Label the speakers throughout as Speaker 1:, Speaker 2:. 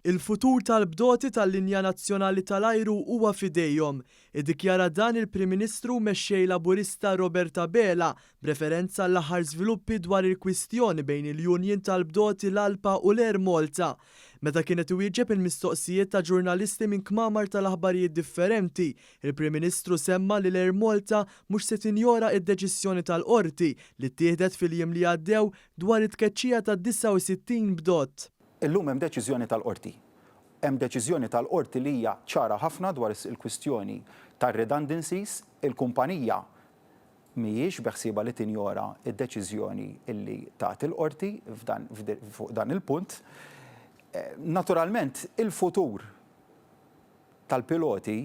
Speaker 1: Il-futur tal-bdoti tal-linja nazzjonali tal-ajru huwa fidejhom. Iddikjara dan il-Prim Ministru mexxej Laburista Roberta Bela b'referenza għall-aħħar żviluppi dwar il-kwistjoni bejn il-Union tal-bdoti l-Alpa u l-Air Malta. Meta kienet iwieġeb il-mistoqsijiet ta' ġurnalisti minn kmamar tal-aħbarijiet differenti, il-Prim Ministru semma li l-Air Malta mhux se tinjora d-deċiżjoni tal-qorti li ttieħdet fil-jiem li għaddew dwar it-tkeċċija ta' 69 bdott.
Speaker 2: Illum hemm deċiżjoni tal-qorti. Hemm deċiżjoni tal-qorti li hija ċara ħafna dwar il-kwistjoni tar-redundancies, il-kumpanija mhijiex beħsieba li tinjora d-deċiżjoni illi tagħti il-qorti fuq dan il-punt. Naturalment, il-futur tal-piloti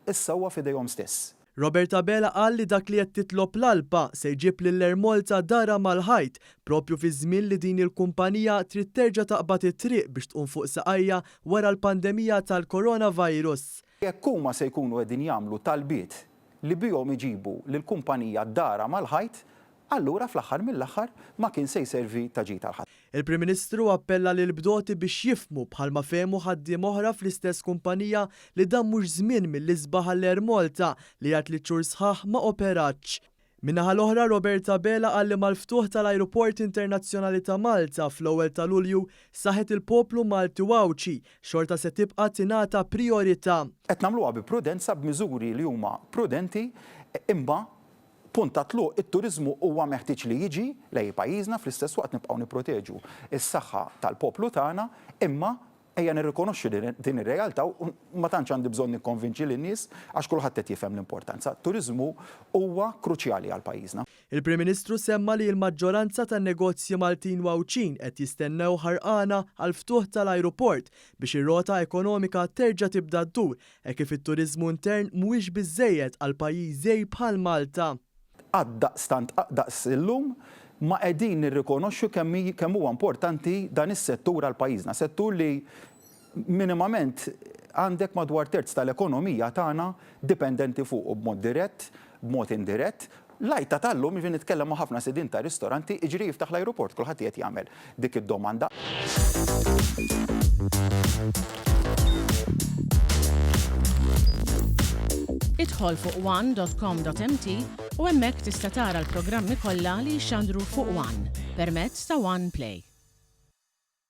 Speaker 2: issa huwa f'idejhom stess.
Speaker 1: Roberta Bela qal li dak li qed titlob l-Alpa se jġib lill-Air Malta dara mal-ħajt propju fi żmien li din il-kumpanija trid terġa' taqbad it-triq biex tqum fuq saqajja wara l-pandemija tal-coronavirus.
Speaker 2: Jekk huma se jkunu qegħdin jagħmlu talbiet li bihom iġibu lill-kumpanija dara mal-ħajt, allura fl-aħħar mill-aħħar ma kien se jservi ta' ġid tal-ħadd.
Speaker 1: Il-Prim Ministru appella lil bdoti biex jifhmu bħalma fehmu ħaddiem oħra fl-istess kumpanija li dan mhux żmien mill-isbaħ għall-Air Malta li għad li xhur sħaħ ma operatx. Min-naħa l-oħra Roberta Bela qal li mal-ftuħ tal-Ajruport Internazzjonali ta' Malta fl-ewwel ta' Lulju saħet il-poplu Malti wawċi xorta se tibqa' tingħata priorità.
Speaker 2: Qed nagħmluha bi prudenza b'miżuri li huma prudenti imma punta tluq it-turiżmu huwa meħtieġ li jiġi lejn pajjiżna fl-istess waqt nibqgħu nipproteġu is-saħħa tal-poplu tagħna imma ejja nirrikonoxxu din ir-realtà u ma tantx għandi bżonn nikkonvinċi lin-nies għax kulħadd qed jifhem l-importanza. Turiżmu huwa kruċjali għal pajjiżna.
Speaker 1: Il-Prim Ministru semma li l-maġġoranza tan-negozji Maltin wawċin qed jistennew ħarqana għal ftuħ tal-ajruport biex ir-rota ekonomika terġa' tibda ddur hekk kif it-turiżmu intern mhuwiex biżżejjed għal pajjiż bħal Malta.
Speaker 2: Daqs illum ma qegħdin nirrikonoxxu kemm huwa importanti dan is-settur għal pajjiżna, settur li minimament għandek madwar terz tal-ekonomija tagħna dipendenti fuq b'mod dirett, b'mod indirett. Lajta tal-lum jiġi nitkellem ma' ħafna sidin ta' ristoranti jiġri jiftaħ l-ajruport, kulħadd qed jagħmel dik id-domanda.
Speaker 3: Idħol fuq one.com.mt u hemmhekk tista' tara l-programmi kollha li jxandru fuq One permezz ta' One Play.